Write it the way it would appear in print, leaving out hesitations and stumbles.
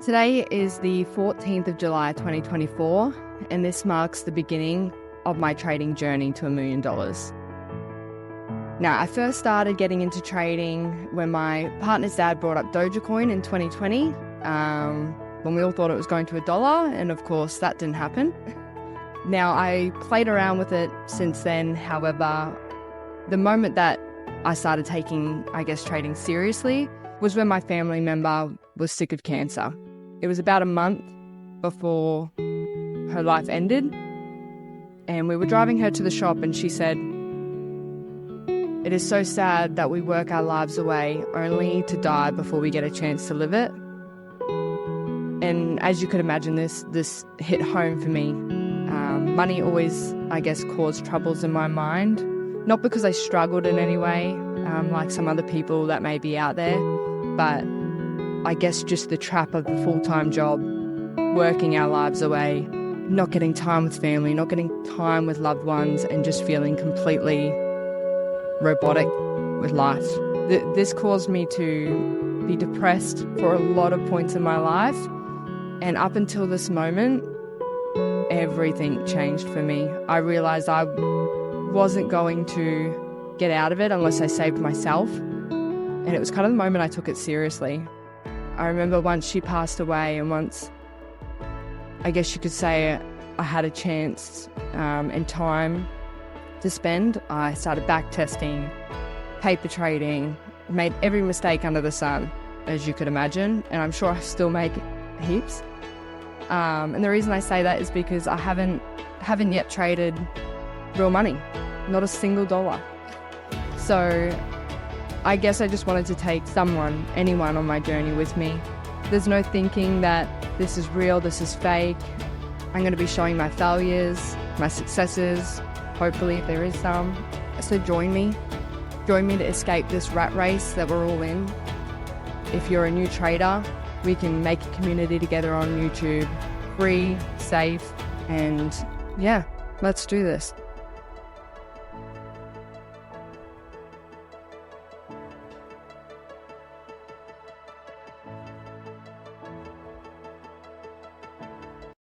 Today is the 14th of July 2024, and this marks the beginning of my trading journey to $1 million. Now, I first started getting into trading when my partner's dad brought up Dogecoin in 2020, when we all thought it was going to $1, and of course that didn't happen. Now, I played around with it since then. However, the moment that I started taking, trading seriously was when my family member was sick of cancer. It was about a month before her life ended, and we were driving her to the shop and she said, "It is so sad that we work our lives away only to die before we get a chance to live it." And as you could imagine, this hit home for me. Money always, caused troubles in my mind, not because I struggled in any way, like some other people that may be out there, but just the trap of the full-time job, working our lives away, not getting time with family, not getting time with loved ones, and just feeling completely robotic with life. This caused me to be depressed for a lot of points in my life, and up until this moment, everything changed for me. I realized I wasn't going to get out of it unless I saved myself, and it was kind of the moment I took it seriously. I remember once she passed away, and once, you could say, I had a chance and time to spend, I started back testing, paper trading, made every mistake under the sun, as you could imagine, and I'm sure I still make heaps. And the reason I say that is because I haven't yet traded real money, not a single dollar. So I guess I just wanted to take anyone on my journey with me. There's no thinking that this is real, this is fake. I'm going to be showing my failures, my successes, hopefully if there is some. So join me to escape this rat race that we're all in. If you're a new trader, we can make a community together on YouTube, free, safe, and let's do this.